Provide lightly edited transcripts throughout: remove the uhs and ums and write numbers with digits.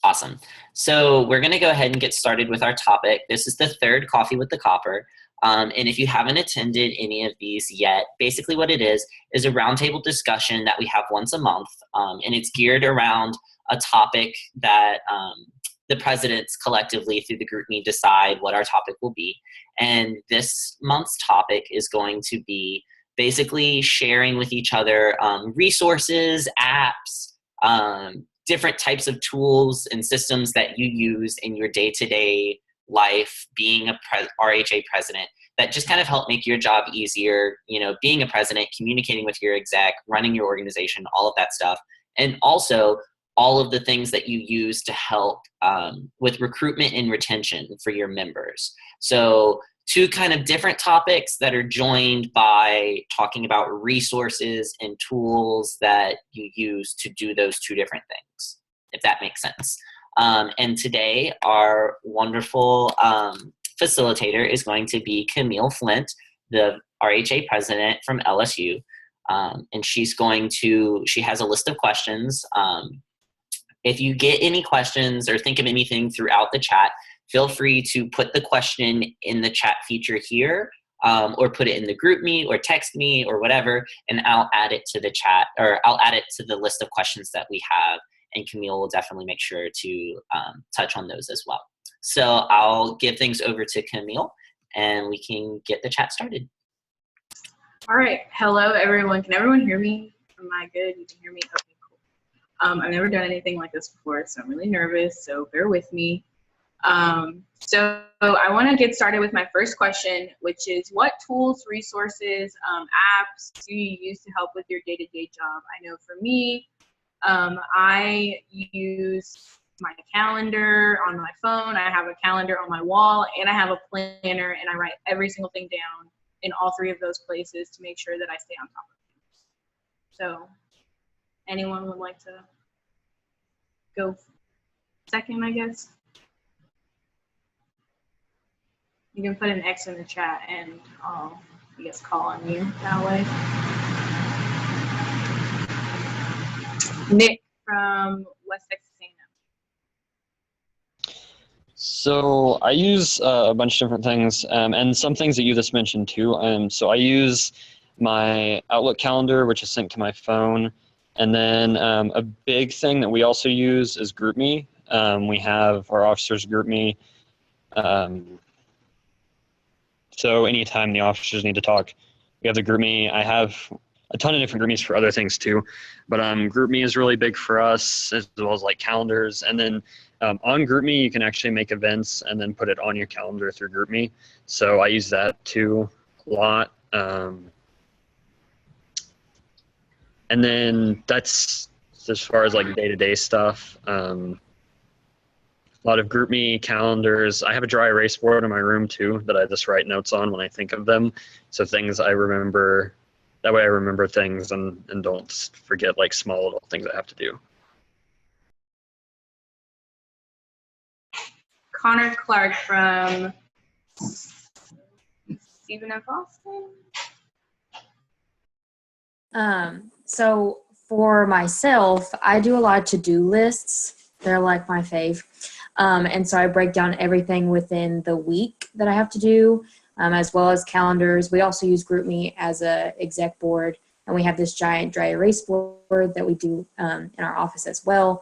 Awesome. So we're going to go ahead and get started with our topic. This is the third Coffee with the COPR. And if you haven't attended any of these yet, basically what it is a roundtable discussion that we have once a month. And it's geared around a topic that the presidents collectively through the group meet decide what our topic will be. And this month's topic is going to be basically sharing with each other resources, apps, different types of tools and systems that you use in your day-to-day life being a RHA president that just kind of help make your job easier, you know, being a president, communicating with your exec, running your organization, all of that stuff. And also all of the things that you use to help with recruitment and retention for your members. So two kind of different topics that are joined by talking about resources and tools that you use to do those two different things, if that makes sense. And today, our wonderful facilitator is going to be Camille Flint, the RHA president from LSU. And she has a list of questions. If you get any questions or think of anything throughout the chat, feel free to put the question in the chat feature here, or put it in the group me or text me or whatever, and I'll add it to the chat, or I'll add it to the list of questions that we have, and Camille will definitely make sure to touch on those as well. So I'll give things over to Camille, and we can get the chat started. All right. Hello, everyone. Can everyone hear me? Am I good? You can hear me? Okay, cool. I've never done anything like this before, so I'm really nervous, so bear with me. So I want to get started with my first question, which is what tools, resources, apps do you use to help with your day-to-day job? I know for me, I use my calendar on my phone. I have a calendar on my wall, and I have a planner, and I write every single thing down in all three of those places to make sure that I stay on top of things. So anyone would like to go second, I guess? You can put an X in the chat, and I'll, I guess, call on you that way. Nick from West Texas A&M. So I use a bunch of different things, and some things that you just mentioned too. So I use my Outlook calendar, which is synced to my phone. And then a big thing that we also use is GroupMe. We have our officers GroupMe. So anytime the officers need to talk, we have the GroupMe. I have a ton of different GroupMes for other things too, but GroupMe is really big for us, as well as like calendars. And then on GroupMe, you can actually make events and then put it on your calendar through GroupMe. So I use that too a lot. And then that's as far as like day-to-day stuff. A lot of GroupMe calendars. I have a dry erase board in my room too that I just write notes on when I think of them. So things I remember, that way I remember things and don't forget like small little things I have to do. Connor Clark from Stephen F. Austin. So for myself, I do a lot of to-do lists. They're like my fave. And so I break down everything within the week that I have to do, as well as calendars. We also use GroupMe as a exec board, and we have this giant dry erase board that we do in our office as well.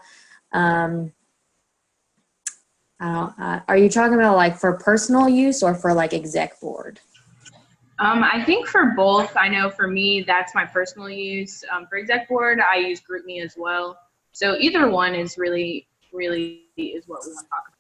Are you talking about like for personal use or for like exec board? I think for both. I know for me, that's my personal use. For exec board, I use GroupMe as well. So either one is really is what we want to talk about.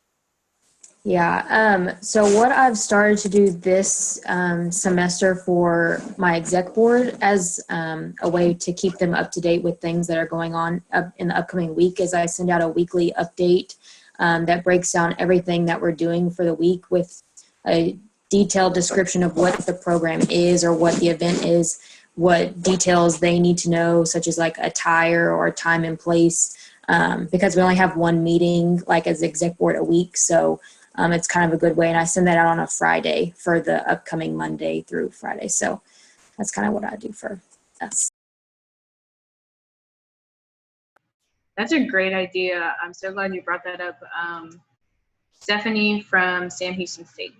Yeah, so what I've started to do this semester for my exec board as a way to keep them up to date with things that are going on in the upcoming week is I send out a weekly update that breaks down everything that we're doing for the week with a detailed description of what the program is or what the event is, what details they need to know, such as like attire or time and place, because we only have one meeting like as exec board a week. So it's kind of a good way. And I send that out on a Friday for the upcoming Monday through Friday. So that's kind of what I do for us. That's a great idea. I'm so glad you brought that up. Stephanie from Sam Houston State.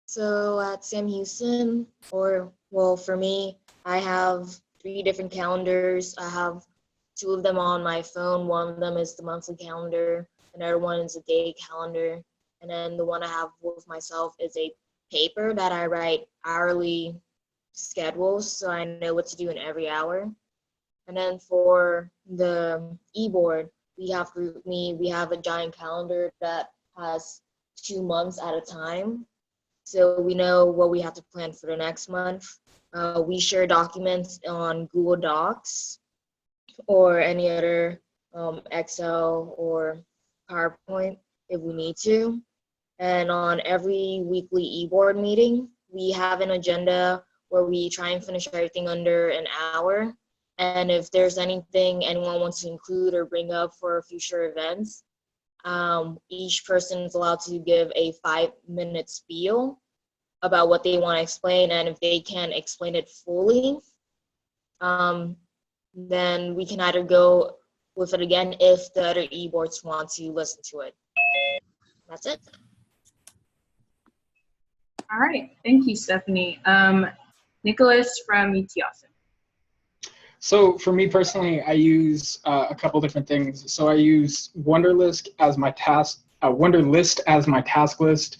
So at Sam Houston, for me, I have 3 different calendars. I have 2 of them on my phone. One of them is the monthly calendar. Another one is a day calendar. And then the one I have with myself is a paper that I write hourly schedules, so I know what to do in every hour. And then for the e-board, we have GroupMe. We have a giant calendar that has 2 months at a time. So we know what we have to plan for the next month. We share documents on Google Docs or any other Excel or PowerPoint if we need to. And on every weekly e-board meeting, we have an agenda where we try and finish everything under an hour. And if there's anything anyone wants to include or bring up for future events, each person is allowed to give a 5-minute spiel about what they want to explain, and if they can't explain it fully, then we can either go with it again if the other e-boards want to listen to it. That's it. All right, thank you, Stephanie. Nicholas from UT Austin. So for me personally, I use a couple different things. So I use Wunderlist as my task list.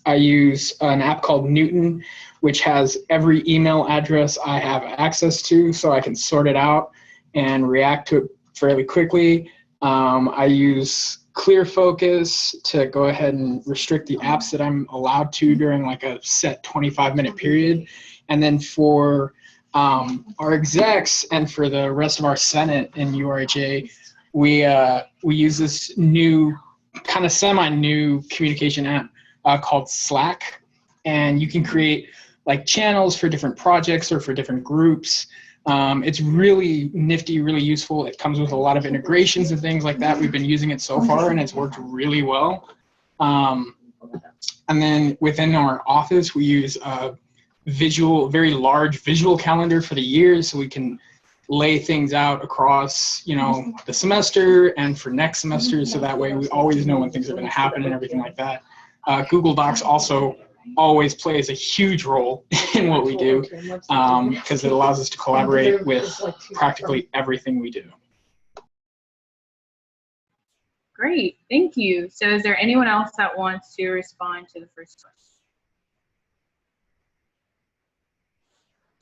I use an app called Newton, which has every email address I have access to, so I can sort it out and react to it fairly quickly. I use ClearFocus to go ahead and restrict the apps that I'm allowed to during like a set 25-minute period. And then for our execs and for the rest of our Senate in URHA, we use this new, kind of semi-new communication app called Slack. And you can create like channels for different projects or for different groups. It's really nifty, really useful. It comes with a lot of integrations and things like that. We've been using it so far and it's worked really well. And then within our office, we use a very large visual calendar for the year, so we can lay things out across, the semester and for next semester. So that way we always know when things are going to happen and everything like that. Google Docs also always plays a huge role in what we do because it allows us to collaborate with practically everything we do. Great, thank you. So is there anyone else that wants to respond to the first question?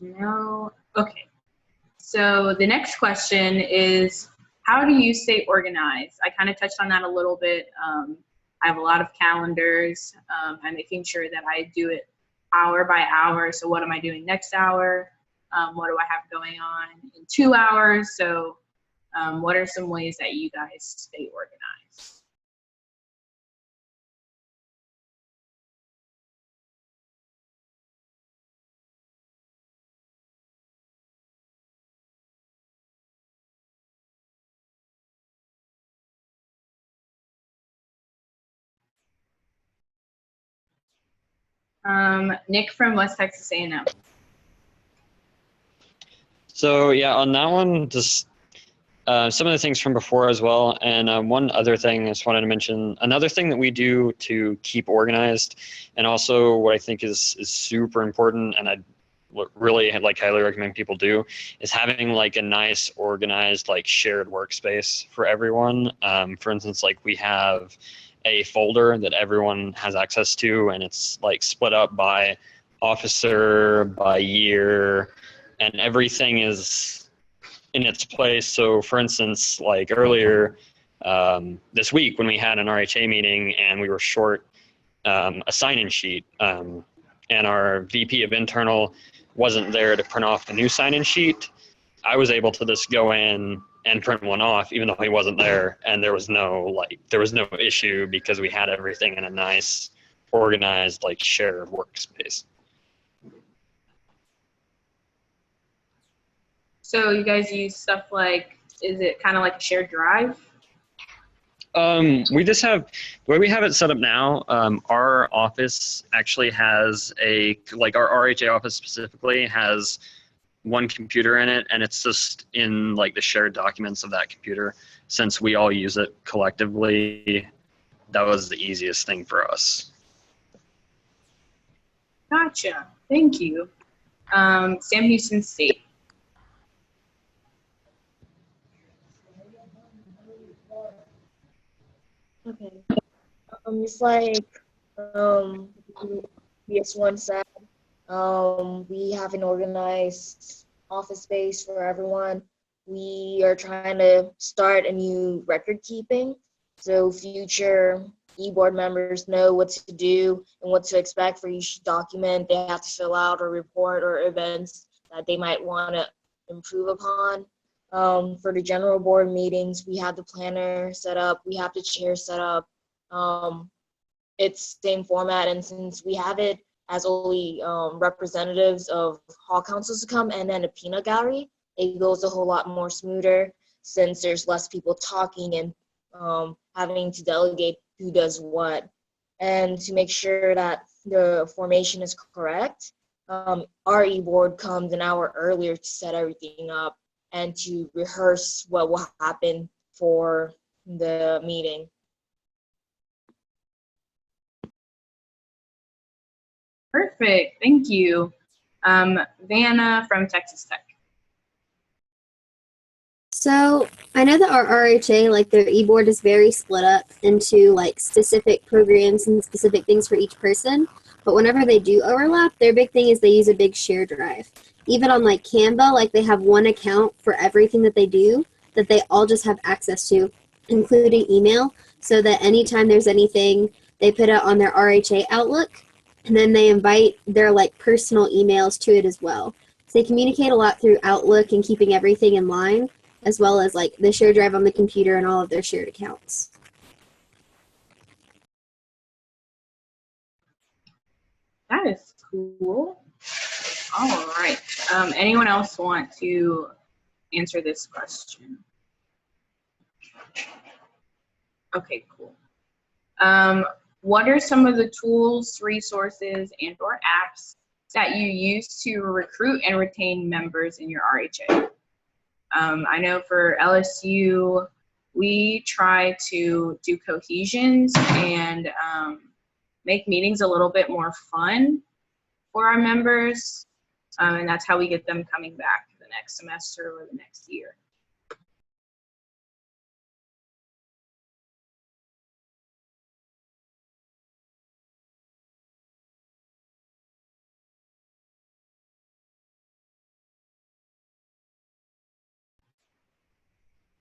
No? Okay. So the next question is, how do you stay organized? I kind of touched on that a little bit. I have a lot of calendars. I'm making sure that I do it hour by hour. So what am I doing next hour? What do I have going on in 2 hours? So what are some ways that you guys stay organized? Nick from West Texas A&M. So yeah, on that one, just some of the things from before as well. And one other thing I just wanted to mention, another thing that we do to keep organized, and also what I think is super important, and I really highly recommend people do, is having like a nice organized shared workspace for everyone. For instance, we have a folder that everyone has access to, and it's split up by officer, by year, and everything is in its place. So for instance, earlier this week when we had an RHA meeting and we were short a sign-in sheet, and our VP of internal wasn't there to print off the new sign-in sheet, I was able to just go in and print one off even though he wasn't there, and there was no issue because we had everything in a nice organized shared workspace. So you guys use stuff is it kind of like a shared drive? We just have, the way we have it set up now, our office actually has our RHA office specifically has one computer in it, and it's just in like the shared documents of that computer. Since we all use it collectively, that was the easiest thing for us. Gotcha. Thank you. Sam Houston State. Okay. Just like PS1 said, we have an organized office space for everyone. We are trying to start a new record keeping, so future e-board members know what to do and what to expect for each document they have to fill out or report or events that they might want to improve upon. For the general board meetings, we have the planner set up, we have the chair set up. It's same format, and since we have it as only representatives of hall councils to come and then a peanut gallery, it goes a whole lot more smoother since there's less people talking and having to delegate who does what. And to make sure that the formation is correct, our e-board comes an hour earlier to set everything up and to rehearse what will happen for the meeting. Perfect. Thank you. Vanna from Texas Tech. So I know that our RHA, like their e-board is very split up into like specific programs and specific things for each person. But whenever they do overlap, their big thing is they use a big share drive. Even on like Canva, like they have one account for everything that they do that they all just have access to, including email, so that anytime there's anything, they put it on their RHA Outlook, and then they invite their like personal emails to it as well. So they communicate a lot through Outlook and keeping everything in line, as well as like the share drive on the computer and all of their shared accounts. That is cool. All right. Anyone else want to answer this question? Okay, cool. What are some of the tools, resources, and or apps that you use to recruit and retain members in your RHA? I know for LSU, we try to do cohesions and make meetings a little bit more fun for our members, and that's how we get them coming back the next semester or the next year.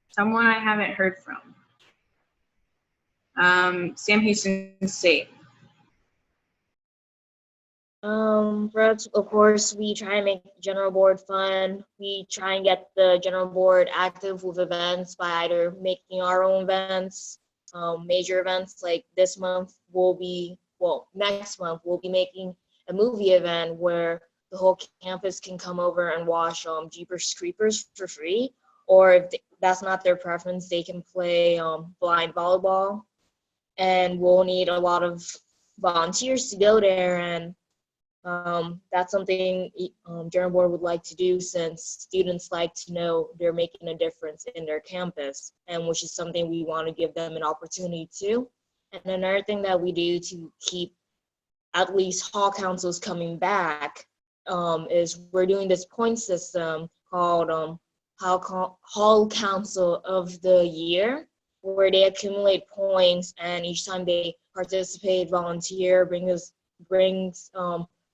Someone I haven't heard from. Sam Houston State. For us, of course, we try and make the general board fun. We try and get the general board active with events by either making our own events, major events like this month next month we'll be making a movie event where the whole campus can come over and watch Jeepers Creepers for free, or if that's not their preference, they can play blind volleyball. And we'll need a lot of volunteers to go there, and that's something General Board would like to do since students like to know they're making a difference in their campus, and which is something we want to give them an opportunity to. And another thing that we do to keep at least hall councils coming back is we're doing this point system called Hall Council of the Year, where they accumulate points, and each time they participate, volunteer, brings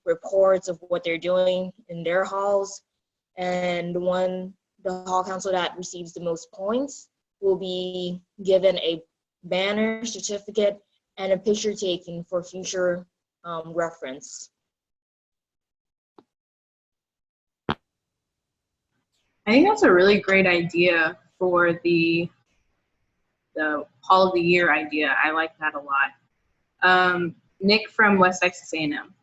reports of what they're doing in their halls, and the hall council that receives the most points will be given a banner, certificate, and a picture taken for future reference. I think that's a really great idea for the Hall of the Year idea. I like that a lot. Nick from West Texas A&M.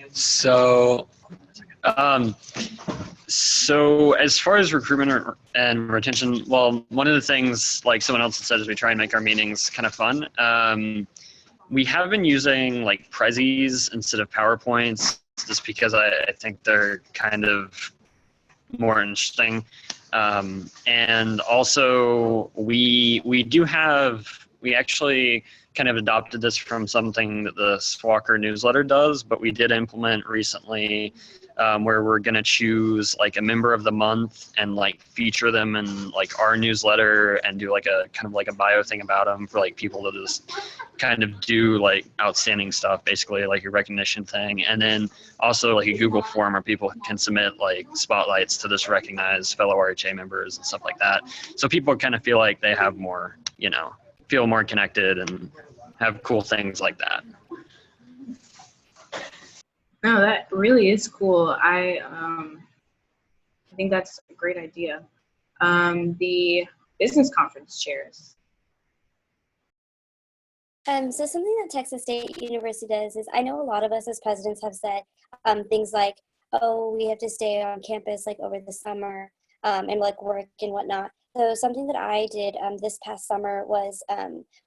So as far as recruitment and retention, well, one of the things, like someone else said, is we try and make our meetings kind of fun. We have been using like Prezis instead of PowerPoints just because I think they're kind of more interesting. And also we actually kind of adopted this from something that the SWACURH newsletter does, but we did implement recently where we're going to choose like a member of the month and like feature them in like our newsletter and do like a kind of like a bio thing about them for like people to just kind of do like outstanding stuff, basically like a recognition thing. And then also like a Google form where people can submit like spotlights to just recognize fellow RHA members and stuff like that. So people kind of feel like they have more, feel more connected and have cool things like that. No, that really is cool. I think that's a great idea. The business conference chairs. So something that Texas State University does is, I know a lot of us as presidents have said things like, oh, we have to stay on campus like over the summer and like work and whatnot. So something that I did this past summer was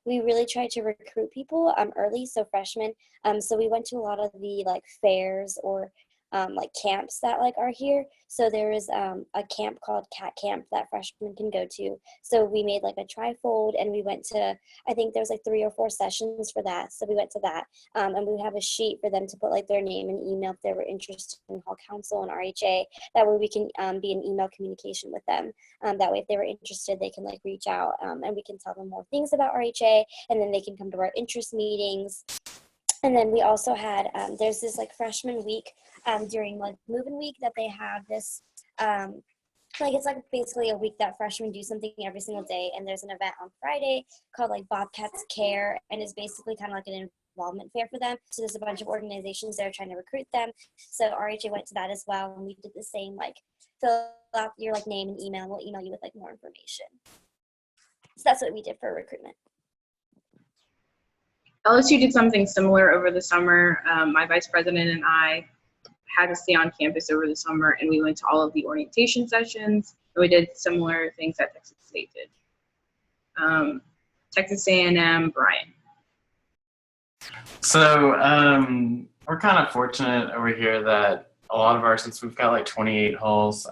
we really tried to recruit people early, so freshmen. So we went to a lot of the like fairs or like camps that like are here. So there is a camp called Cat Camp that freshmen can go to. So we made like a trifold and we went to, I think there's like 3 or 4 sessions for that. So we went to that and we have a sheet for them to put like their name and email if they were interested in Hall Council and RHA. That way we can be in email communication with them. That way if they were interested, they can like reach out and we can tell them more things about RHA, and then they can come to our interest meetings. And then we also had, there's this like freshman week during like move-in week that they have this, like it's like basically a week that freshmen do something every single day. And there's an event on Friday called like Bobcats Care, and it's basically kind of like an involvement fair for them. So there's a bunch of organizations that are trying to recruit them. So RHA went to that as well, and we did the same, like fill out your like name and email. We'll email you with like more information. So that's what we did for recruitment. LSU did something similar over the summer. My vice president and I had to stay on campus over the summer, and we went to all of the orientation sessions. And we did similar things that Texas State did. Texas A&M, Brian. So we're kind of fortunate over here that a lot of since we've got like 28 halls,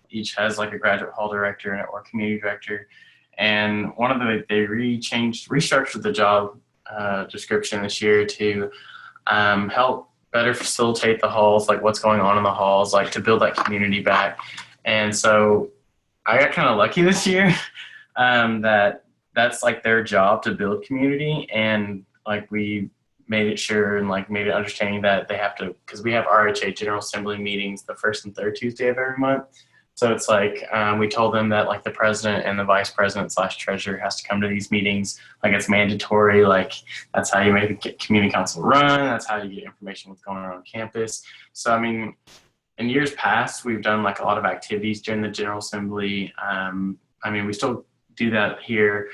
each has like a graduate hall director or community director. And one of they restructured the job description this year to help better facilitate the halls, like what's going on in the halls, like to build that community back. And so I got kind of lucky this year that's like their job to build community. And like we made it sure and like made it understanding that they have to, because we have RHA General Assembly meetings the first and third Tuesday of every month. So it's like we told them that like the president and the vice president / treasurer has to come to these meetings. Like it's mandatory. Like that's how you make a community council run. That's how you get information what's going on campus. So I mean, in years past, we've done like a lot of activities during the General Assembly. I mean, we still do that here.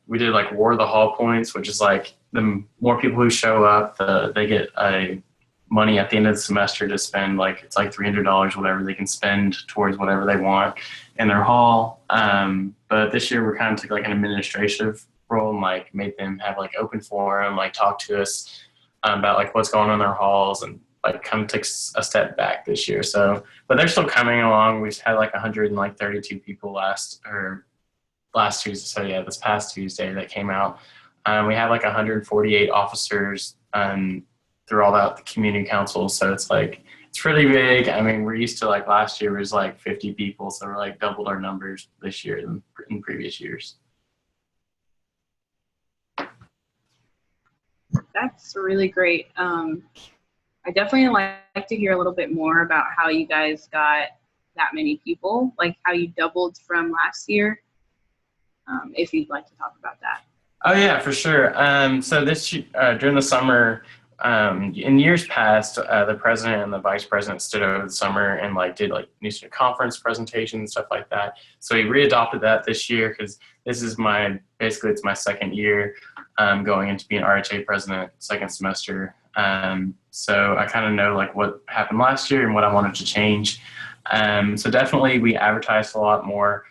We did like War of the Hall Points, which is like the more people who show up, they get a money at the end of the semester to spend, like it's like $300, whatever they can spend towards whatever they want in their hall. But this year we kind of took like an administrative role and like made them have like open forum, like talk to us about like what's going on in their halls, and like kind of took a step back this year. So, but they're still coming along. We've had like 132 people last Tuesday. So yeah, this past Tuesday that came out. We have like 148 officers throughout the community council. So it's like, it's pretty big. I mean, we're used to like last year was like 50 people. So we're like doubled our numbers this year than in previous years. That's really great. I definitely like to hear a little bit more about how you guys got that many people, like how you doubled from last year, if you'd like to talk about that. Oh yeah, for sure. So this during the summer, in years past, the president and the vice president stood over the summer and like did like new student conference presentations and stuff like that. So we readopted that this year because this is basically it's my second year going into being RHA president, second semester. So I kind of know like what happened last year and what I wanted to change. So definitely we advertised a lot more.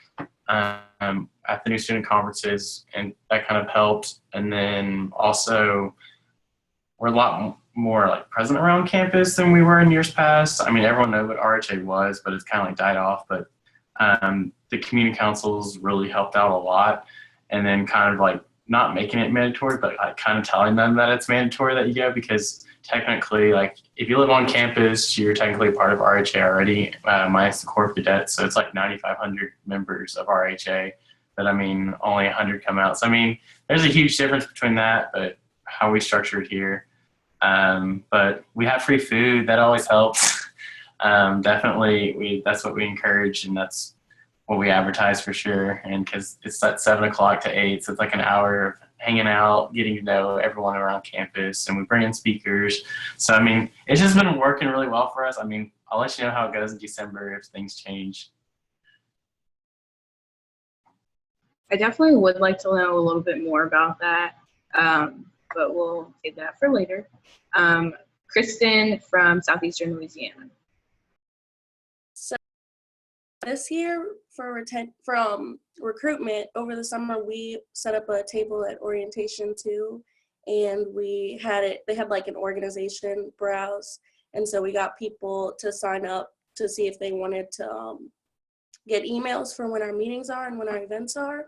at the new student conferences, and that kind of helped. And then also we're a lot more like present around campus than we were in years past. I mean, everyone knows what RHA was, but it's kind of like died off. But the community councils really helped out a lot. And then kind of like not making it mandatory, but like kind of telling them that it's mandatory that you go, because technically, like if you live on campus, you're technically part of RHA already, minus the core cadets. So it's like 9,500 members of RHA, but I mean, only 100 come out. So I mean, there's a huge difference between that, but how we structure it here. But we have free food, that always helps. Definitely, that's what we encourage, and that's what we advertise for sure. And because it's at 7 o'clock to 8, so it's like an hour of hanging out, getting to know everyone around campus, and we bring in speakers. So I mean, it's just been working really well for us. I mean, I'll let you know how it goes in December if things change. I definitely would like to know a little bit more about that, but we'll save that for later. Kristen from Southeastern Louisiana. So this year from recruitment, over the summer, we set up a table at orientation too, and they had like an organization browse, and so we got people to sign up to see if they wanted to get emails for when our meetings are and when our events are.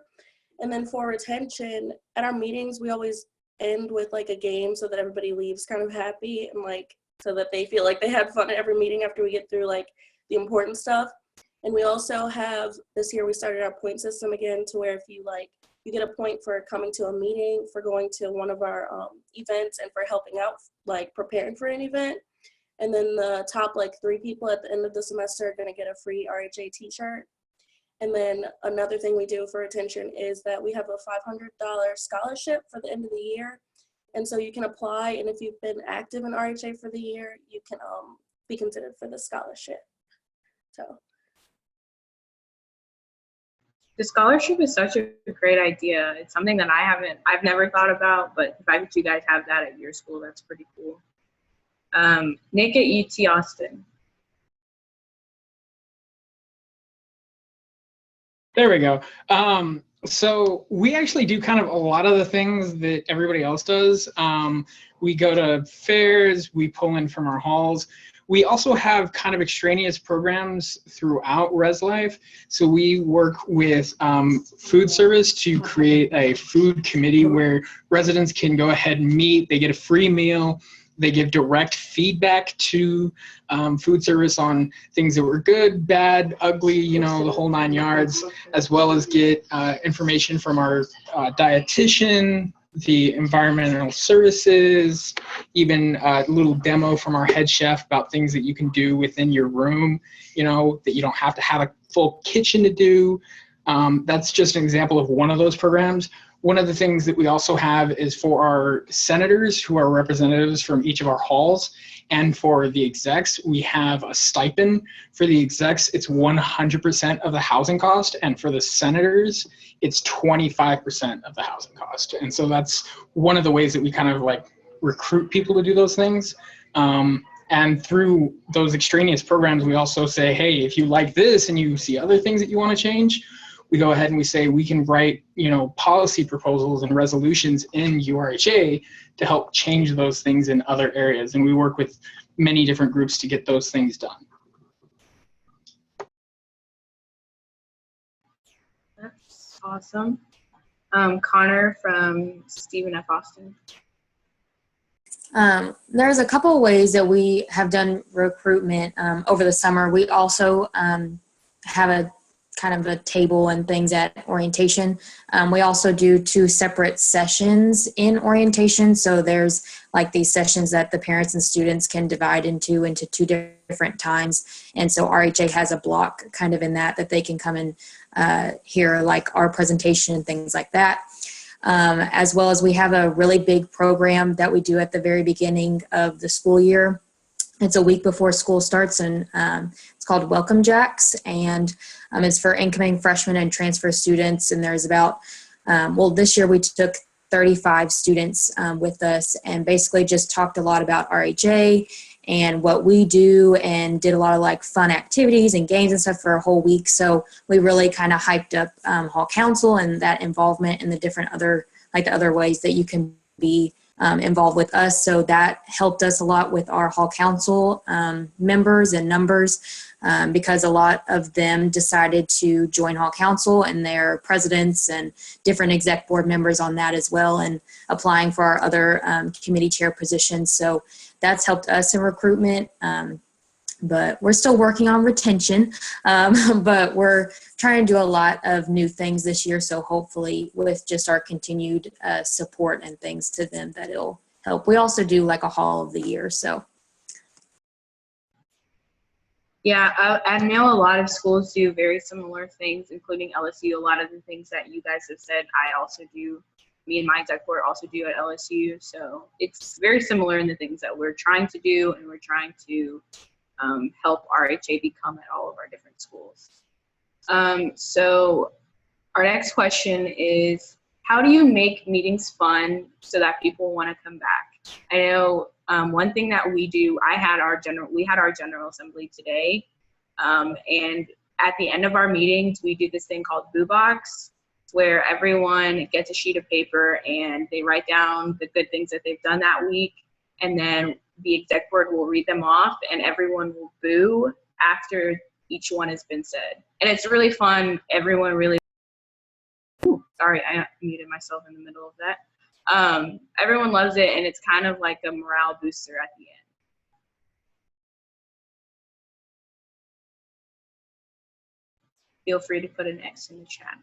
And then for retention, at our meetings, we always end with like a game so that everybody leaves kind of happy, and like so that they feel like they had fun at every meeting after we get through like the important stuff. And we also have, this year we started our point system again, to where if you get a point for coming to a meeting, for going to one of our events, and for helping out, like preparing for an event. And then the top like 3 people at the end of the semester are going to get a free RHA t-shirt. And then another thing we do for retention is that we have a $500 scholarship for the end of the year. And so you can apply, and if you've been active in RHA for the year, you can be considered for the scholarship. So The scholarship is such a great idea. It's something that I've never thought about, but the fact that you guys have that at your school, that's pretty cool. Nick at UT Austin. There we go. So we actually do kind of a lot of the things that everybody else does. We go to fairs, we pull in from our halls. We also have kind of extraneous programs throughout Res Life. So we work with food service to create a food committee where residents can go ahead and meet. They get a free meal. They give direct feedback to food service on things that were good, bad, ugly, the whole 9 yards, as well as get information from our dietitian, the environmental services, even a little demo from our head chef about things that you can do within your room, that you don't have to have a full kitchen to do. That's just an example of one of those programs. One of the things that we also have is for our senators, who are representatives from each of our halls, and for the execs, we have a stipend. For the execs, it's 100% of the housing cost, and for the senators, it's 25% of the housing cost. And so that's one of the ways that we kind of like recruit people to do those things. And through those extraneous programs, we also say, hey, if you like this and you see other things that you want to change, we go ahead and we say we can write, policy proposals and resolutions in URHA to help change those things in other areas. And we work with many different groups to get those things done. That's awesome. Connor from Stephen F. Austin. There's a couple of ways that we have done recruitment over the summer. We also have a kind of a table and things at orientation. We also do 2 separate sessions in orientation. So there's like these sessions that the parents and students can divide into 2 different times. And so RHA has a block kind of in that they can come and hear like our presentation and things like that. As well as we have a really big program that we do at the very beginning of the school year. It's a week before school starts, and it's called Welcome Jacks, and it's for incoming freshmen and transfer students. And there's about, this year we took 35 students with us, and basically just talked a lot about RHA and what we do, and did a lot of like fun activities and games and stuff for a whole week. So we really kind of hyped up Hall Council and that involvement in the different other, like the other ways that you can be involved with us. So that helped us a lot with our Hall Council members and numbers, because a lot of them decided to join Hall Council, and their presidents and different exec board members on that as well, and applying for our other committee chair positions. So that's helped us in recruitment. But we're still working on retention, but we're trying to do a lot of new things this year. So hopefully with just our continued support and things to them, that it'll help. We also do like a Hall of the Year. So. Yeah, I know a lot of schools do very similar things, including LSU. A lot of the things that you guys have said, I also do. Me and my exec board also do at LSU. So it's very similar in the things that we're trying to do, and we're trying to help RHA become at all of our different schools. So our next question is, how do you make meetings fun so that people want to come back? I know one thing that we do, we had our general assembly today, and at the end of our meetings, we do this thing called Boo Box, where everyone gets a sheet of paper and they write down the good things that they've done that week, and then the exec board will read them off, and everyone will boo after each one has been said. And it's really fun. Everyone really, sorry, I muted myself in the middle of that. Everyone loves it, and it's kind of like a morale booster at the end. Feel free to put an X in the chat.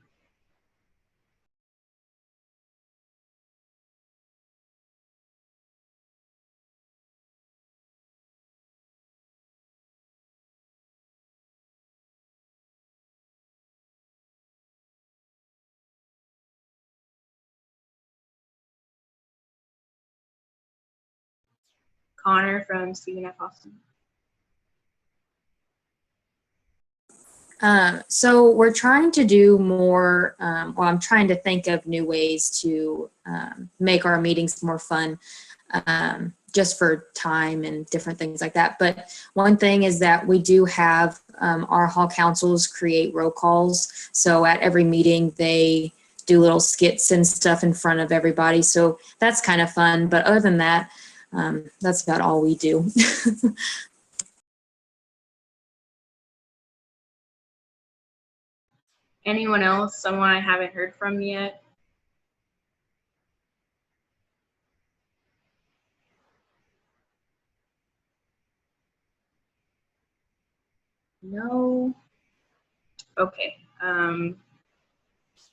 Connor from Stephen F. Austin. So we're trying to do more, I'm trying to think of new ways to make our meetings more fun, just for time and different things like that. But one thing is that we do have our Hall Councils create roll calls. So at every meeting, they do little skits and stuff in front of everybody. So that's kind of fun. But other than that, that's about all we do. Anyone else? Someone I haven't heard from yet? No? Okay.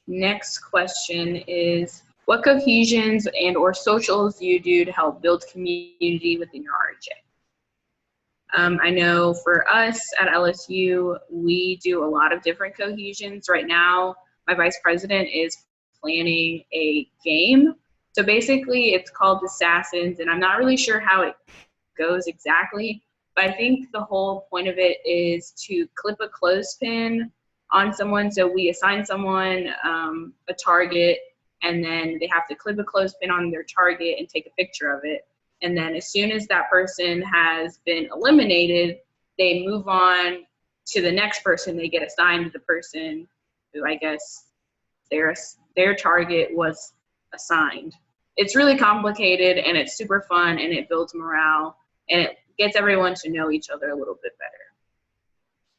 Next question is, what cohesions and or socials do you do to help build community within your RHA? I know for us at LSU, we do a lot of different cohesions. Right now, my vice president is planning a game. So basically, it's called Assassins, and I'm not really sure how it goes exactly, but I think the whole point of it is to clip a clothespin on someone. So we assign someone a target, and then they have to clip a clothespin on their target and take a picture of it. And then as soon as that person has been eliminated, they move on to the next person. They get assigned to the person who, I guess, their target was assigned. It's really complicated, and it's super fun, and it builds morale, and it gets everyone to know each other a little bit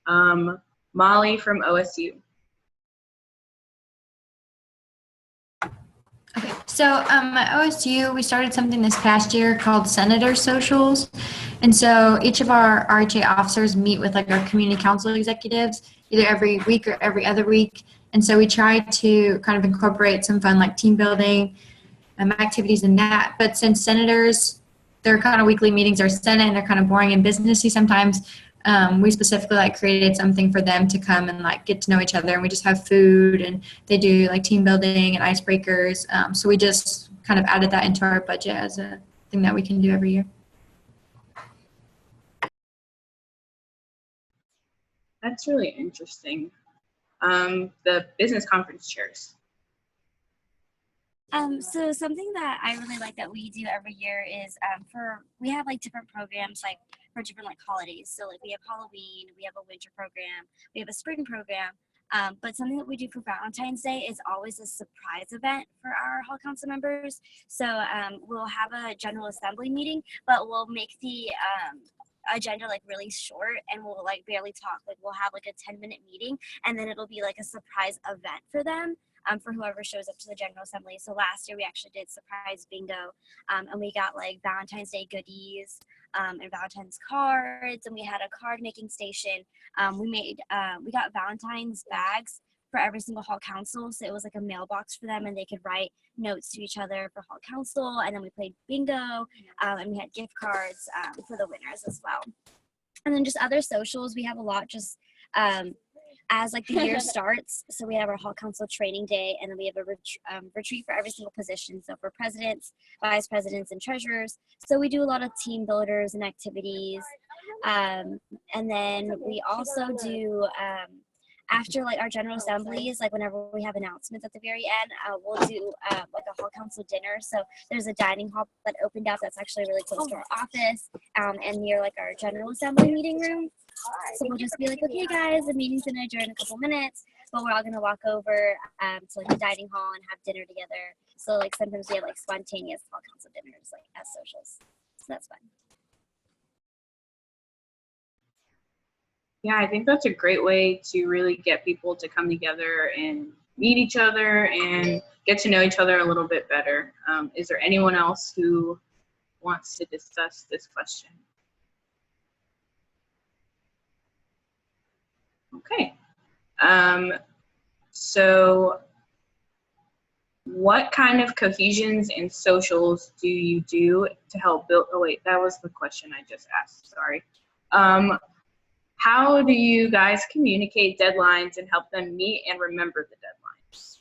better. Molly from OSU. Okay, so at OSU, we started something this past year called Senator Socials. And so each of our RHA officers meet with like our community council executives either every week or every other week. And so we try to kind of incorporate some fun like team building activities in that. But since senators, their kind of weekly meetings are Senate and they're kind of boring and businessy sometimes, we specifically like created something for them to come and like get to know each other, and we just have food and they do like team building and icebreakers. So we just kind of added that into our budget as a thing that we can do every year. That's really interesting. The business conference chairs. So something that I really like that we do every year is we have like different programs like for different like holidays. So like we have Halloween, we have a winter program, we have a spring program. But something that we do for Valentine's Day is always a surprise event for our hall council members. So we'll have a general assembly meeting, but we'll make the agenda like really short, and we'll like barely talk. Like we'll have like a 10-minute meeting, and then it'll be like a surprise event for them. For whoever shows up to the General Assembly. So last year we actually did surprise bingo, and we got like Valentine's Day goodies and Valentine's cards, and we had a card making station. We got Valentine's bags for every single hall council, so it was like a mailbox for them, and they could write notes to each other for hall council. And then we played bingo, and we had gift cards for the winners as well. And then just other socials, we have a lot just as like the year starts. So we have our hall council training day, and then we have a retreat for every single position. So for presidents, vice presidents, and treasurers. So we do a lot of team builders and activities. And then we also do, after like our general assemblies, like whenever we have announcements at the very end, we'll do like a hall council dinner. So there's a dining hall that opened up that's actually really close to our office and near like our general assembly meeting room. So we'll just be like, okay guys, the meeting's gonna adjourn in a couple minutes, but we're all gonna walk over to like the dining hall and have dinner together. So like sometimes we have like spontaneous hall council dinners like as socials. So that's fun. Yeah, I think that's a great way to really get people to come together and meet each other and get to know each other a little bit better. Is there anyone else who wants to discuss this question? Okay. So what kind of cohesions and socials do you do to help build, oh wait, that was the question I just asked, sorry. How do you guys communicate deadlines and help them meet and remember the deadlines?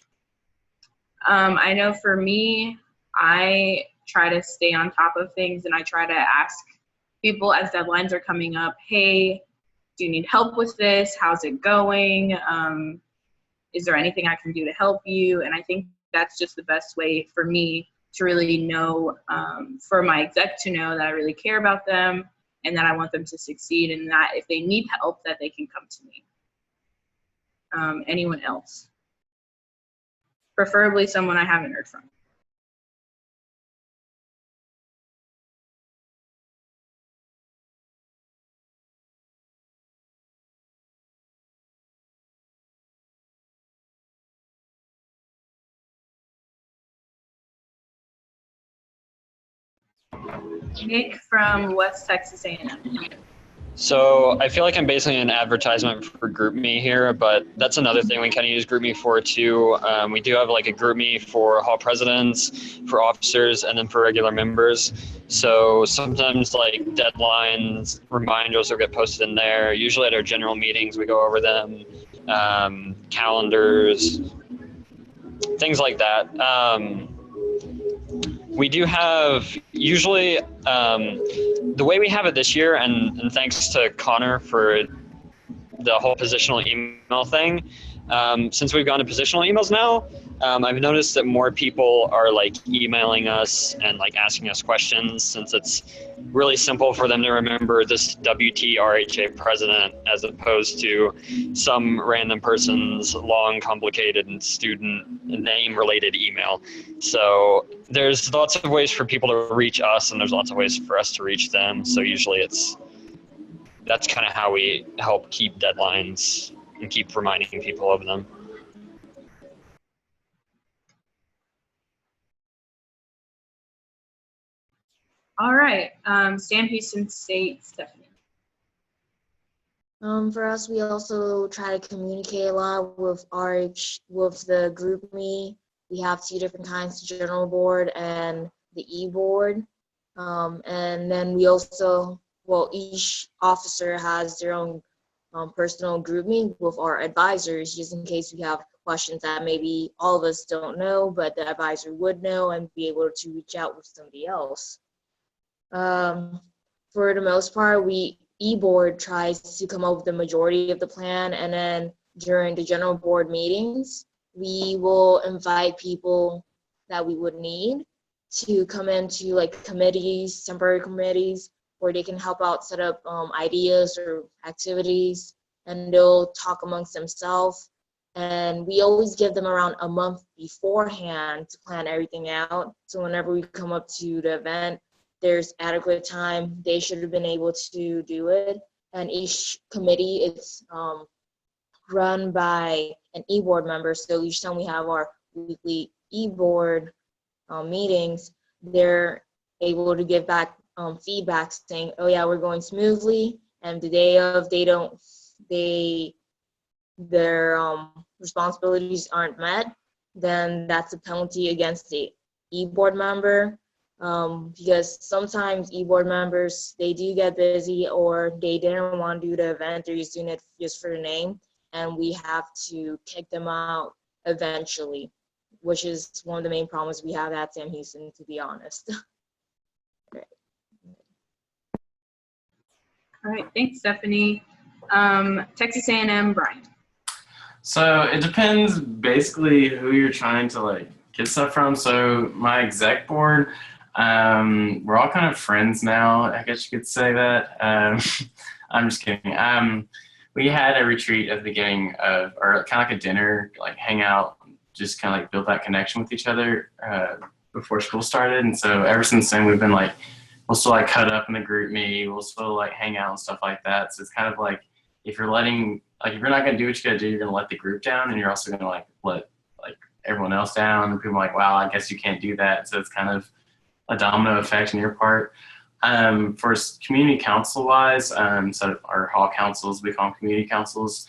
I know for me, I try to stay on top of things, and I try to ask people as deadlines are coming up, hey, do you need help with this? How's it going? Is there anything I can do to help you? And I think that's just the best way for me to really know, for my exec to know that I really care about them and that I want them to succeed, and that if they need help, that they can come to me. Anyone else? Preferably someone I haven't heard from. Nick from West Texas A&M. So I feel like I'm basically an advertisement for GroupMe here, but that's another thing we kind of use GroupMe for too. We do have like a GroupMe for hall presidents, for officers, and then for regular members. So sometimes like deadlines, reminders will get posted in there. Usually at our general meetings, we go over them, calendars, things like that. We do have usually the way we have it this year, and thanks to Connor for the whole positional email thing. Since we've gone to positional emails now, I've noticed that more people are like emailing us and like asking us questions, since it's really simple for them to remember this WTRHA president as opposed to some random person's long, complicated and student name related email. So there's lots of ways for people to reach us, and there's lots of ways for us to reach them. So usually that's kind of how we help keep deadlines and keep reminding people of them. All right, Sam Houston State, Stephanie. For us, we also try to communicate a lot with with the GroupMe. We have 2 different kinds, the general board and the e-board. And then we also, each officer has their own personal GroupMe with our advisors, just in case we have questions that maybe all of us don't know, but the advisor would know and be able to reach out with somebody else. For the most part, e-board tries to come up with the majority of the plan, and then during the general board meetings, we will invite people that we would need to come into like committees, temporary committees, where they can help out set up ideas or activities, and they'll talk amongst themselves. And we always give them around a month beforehand to plan everything out. So whenever we come up to the event, there's adequate time. They should have been able to do it. And each committee is run by an e-board member. So each time we have our weekly e-board meetings, they're able to give back feedback saying, oh yeah, we're going smoothly. And the day of their responsibilities aren't met, then that's a penalty against the e-board member. Because sometimes e-board members, they do get busy, or they didn't want to do the event, they're just doing it just for the name, and we have to kick them out eventually, which is one of the main problems we have at Sam Houston, to be honest. All right, thanks, Stephanie. Texas A&M, Brian. So it depends basically who you're trying to like get stuff from. So my exec board, we're all kind of friends now. I guess you could say that. I'm just kidding. We had a retreat at the beginning of, or kind of like a dinner, like hang out, just kind of like build that connection with each other before school started. And so ever since then, we've been like, we'll still like cut up in the group meet, we'll still like hang out and stuff like that. So it's kind of like, if you're not going to do what you got to do, you're going to let the group down, and you're also going to like let like everyone else down. And people are like, wow, I guess you can't do that. So it's kind of a domino effect on your part. For community council wise, so our hall councils, we call them community councils.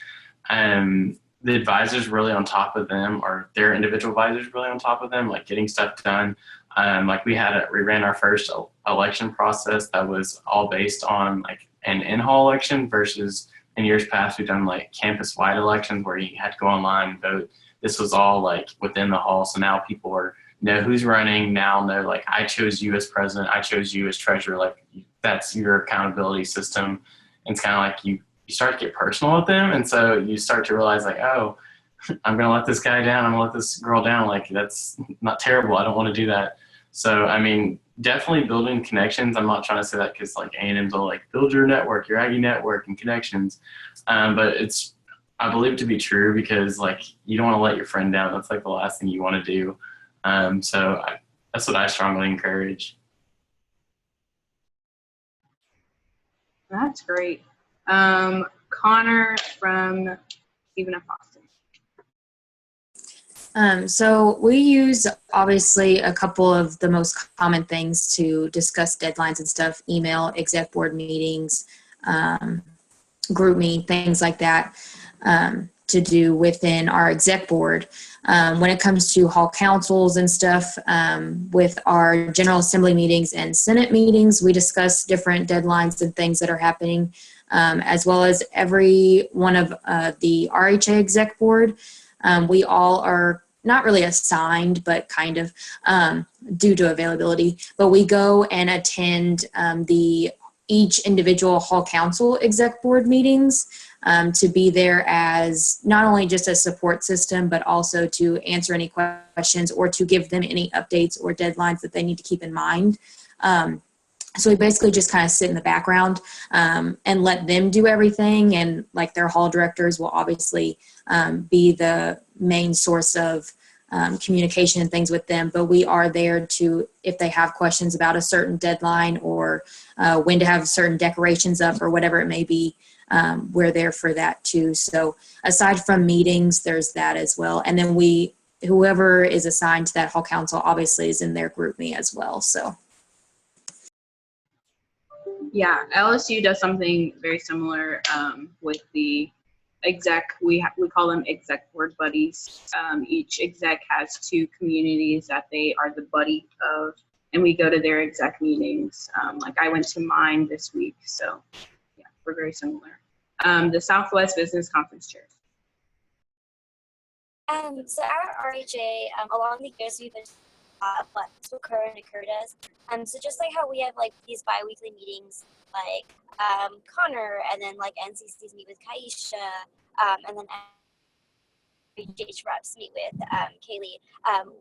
The advisors really on top of them, or their individual advisors really on top of them, like getting stuff done. Like we ran our first election process that was all based on like an in-hall election, versus in years past we've done like campus-wide elections where you had to go online and vote. This was all like within the hall, so now people know who's running, now know like I chose you as president, I chose you as treasurer, like that's your accountability system. And it's kind of like you start to get personal with them, and so you start to realize like, oh, I'm gonna let this guy down, I'm gonna let this girl down, like that's not terrible, I don't want to do that. So I mean, definitely building connections. I'm not trying to say that because like A&M's all like build your network, your Aggie network and connections, but I believe it to be true, because like you don't want to let your friend down. That's like the last thing you want to do. That's what I strongly encourage. That's great. Connor from Stephen F. Austin. So we use obviously a couple of the most common things to discuss deadlines and stuff: email, exec board meetings, group meet, things like that, to do within our exec board. When it comes to hall councils and stuff, with our General Assembly meetings and Senate meetings, we discuss different deadlines and things that are happening, as well as every one of the RHA exec board. We all are not really assigned, but kind of due to availability, but we go and attend each individual hall council exec board meetings, to be there as not only just a support system, but also to answer any questions or to give them any updates or deadlines that they need to keep in mind. So we basically just kind of sit in the background and let them do everything. And like their hall directors will obviously be the main source of communication and things with them. But we are there to, if they have questions about a certain deadline or when to have certain decorations up or whatever it may be, we're there for that too. So aside from meetings, there's that as well. And then whoever is assigned to that hall council obviously is in their group me as well. So. Yeah, LSU does something very similar with the exec. We call them exec board buddies. Each exec has 2 communities that they are the buddy of, and we go to their exec meetings. Like I went to mine this week, so yeah, we're very similar. The Southwest Business Conference chairs. So our RHA, along the years, we've been what SWACURH and COPR does. So just like how we have like these bi-weekly meetings, like Connor, and then like NCCs meet with Kaisha, and then REH reps meet with Kaylee.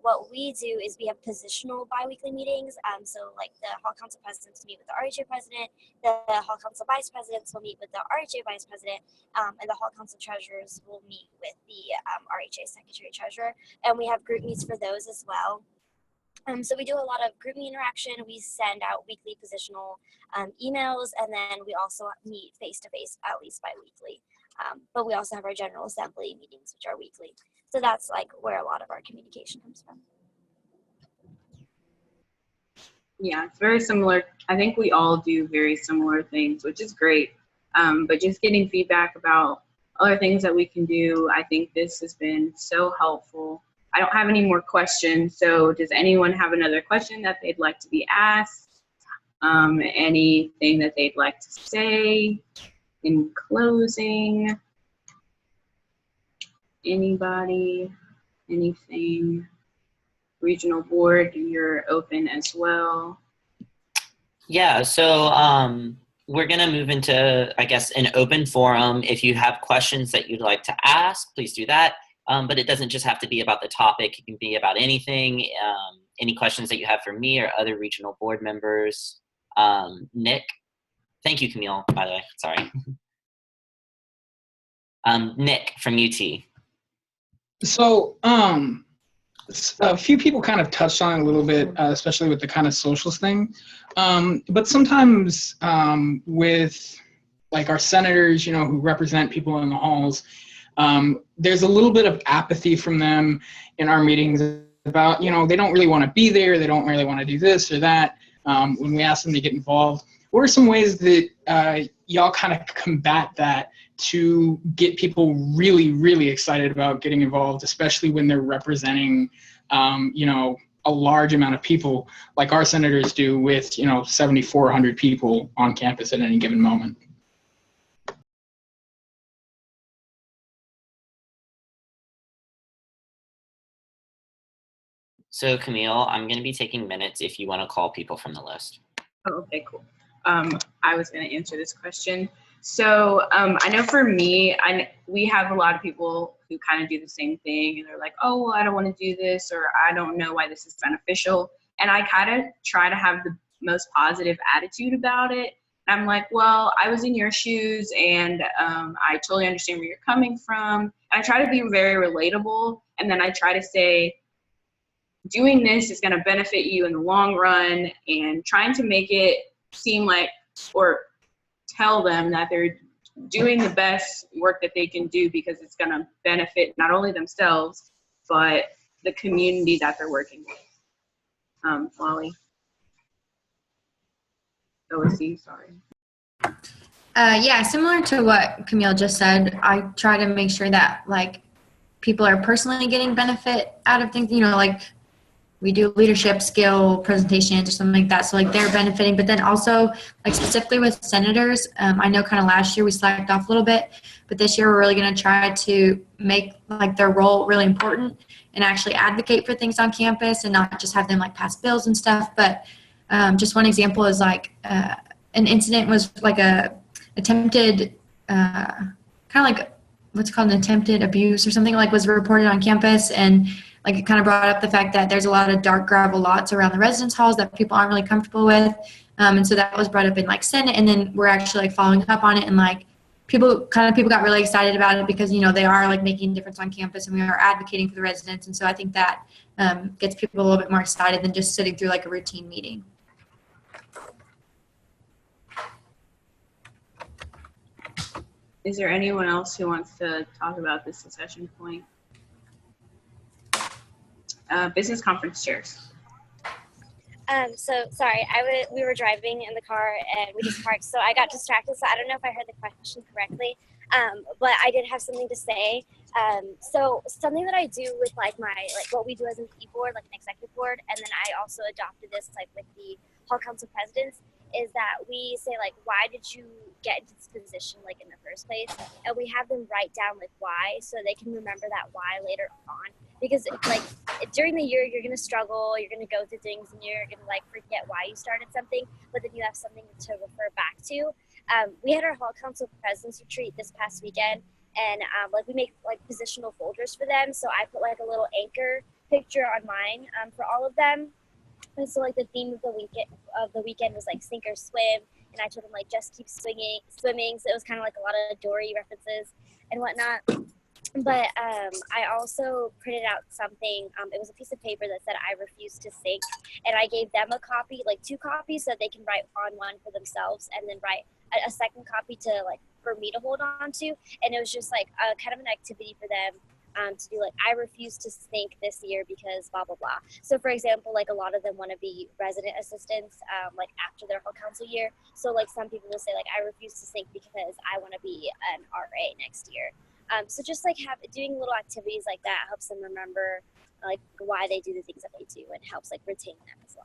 What we do is we have positional biweekly meetings. So like the Hall Council presidents meet with the RHA president, the Hall Council vice presidents will meet with the RHA vice president, and the Hall Council treasurers will meet with the RHA secretary treasurer. And we have group meets for those as well. So we do a lot of group meet interaction. We send out weekly positional emails, and then we also meet face-to-face at least bi-weekly. But we also have our General Assembly meetings, which are weekly. So that's like where a lot of our communication comes from. Yeah, it's very similar. I think we all do very similar things, which is great. But just getting feedback about other things that we can do, I think this has been so helpful. I don't have any more questions, so does anyone have another question that they'd like to be asked? Anything that they'd like to say in closing? Anybody? Anything? Regional board, you're open as well. Yeah, so we're going to move into, I guess, an open forum. If you have questions that you'd like to ask, please do that. But it doesn't just have to be about the topic. It can be about anything. Any questions that you have for me or other regional board members. Nick. Thank you, Camille, by the way. Sorry. Nick from UT. So a few people kind of touched on it a little bit, especially with the kind of socials thing. But sometimes with like our senators, you know, who represent people in the halls, there's a little bit of apathy from them in our meetings about, you know, they don't really want to be there. They don't really want to do this or that. When we ask them to get involved, what are some ways that y'all kind of combat that to get people really, really excited about getting involved, especially when they're representing, you know, a large amount of people like our senators do with, you know, 7,400 people on campus at any given moment? So Camille, I'm going to be taking minutes if you want to call people from the list. Oh, okay, cool. I was going to answer this question. So I know for me, we have a lot of people who kind of do the same thing, and they're like, oh, well, I don't want to do this, or I don't know why this is beneficial. And I kind of try to have the most positive attitude about it. I'm like, well, I was in your shoes, and I totally understand where you're coming from. I try to be very relatable, and then I try to say, doing this is going to benefit you in the long run, and trying to make it seem like, or tell them that they're doing the best work that they can do because it's going to benefit not only themselves, but the community that they're working with. Wally. OSC, sorry. Yeah, similar to what Camille just said, I try to make sure that like people are personally getting benefit out of things, you know, like we do leadership skill presentations or something like that. So like they're benefiting, but then also like specifically with senators, I know kind of last year we slacked off a little bit, but this year we're really going to try to make like their role really important and actually advocate for things on campus and not just have them like pass bills and stuff. But just one example is like an incident was like a attempted kind of like what's called an attempted abuse or something, like was reported on campus, and like it kind of brought up the fact that there's a lot of dark gravel lots around the residence halls that people aren't really comfortable with. And so that was brought up in like Senate, and then we're actually like following up on it, and like people got really excited about it because, you know, they are like making a difference on campus and we are advocating for the residents. And so I think that gets people a little bit more excited than just sitting through like a routine meeting. Is there anyone else who wants to talk about this discussion point? Business conference chairs. So sorry, we were driving in the car and we just parked, so I got distracted. So I don't know if I heard the question correctly, but I did have something to say. So something that I do with like what we do as an e-board, like an executive board, and then I also adopted this like with the Hall Council presidents, is that we say like, why did you get into this position like in the first place? And we have them write down like why, so they can remember that why later on. Because like during the year, you're gonna struggle, you're gonna go through things, and you're gonna like forget why you started something, but then you have something to refer back to. We had our Hall Council Presidents Retreat this past weekend, and like we make like positional folders for them. So I put like a little anchor picture on mine for all of them. And so like the theme of the weekend was like sink or swim, and I told them like just keep swimming. So it was kind of like a lot of Dory references and whatnot. But I also printed out something. It was a piece of paper that said I refuse to sink, and I gave them a copy, like 2 copies, so they can write on one for themselves, and then write a second copy to like for me to hold on to. And it was just like a kind of an activity for them to do, like I refuse to sink this year because blah blah blah. So for example, like a lot of them want to be resident assistants like after their whole council year. So like some people will say like I refuse to sink because I want to be an RA next year. So just like doing little activities like that helps them remember like why they do the things that they do, and helps like retain them as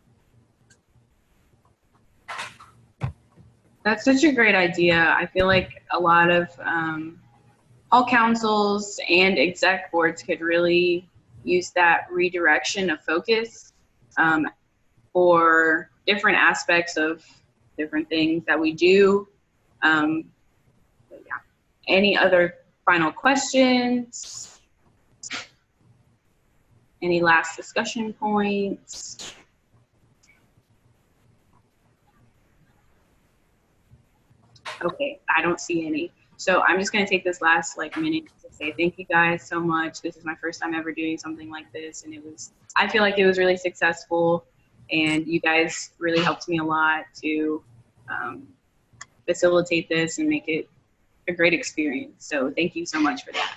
well. That's such a great idea. I feel like a lot of all councils and exec boards could really use that redirection of focus for different aspects of different things that we do. But yeah. Any other final questions? Any last discussion points? Okay, I don't see any. So I'm just gonna take this last like minute to say thank you guys so much. This is my first time ever doing something like this, and I feel like it was really successful, and you guys really helped me a lot to facilitate this and make it a great experience. So thank you so much for that.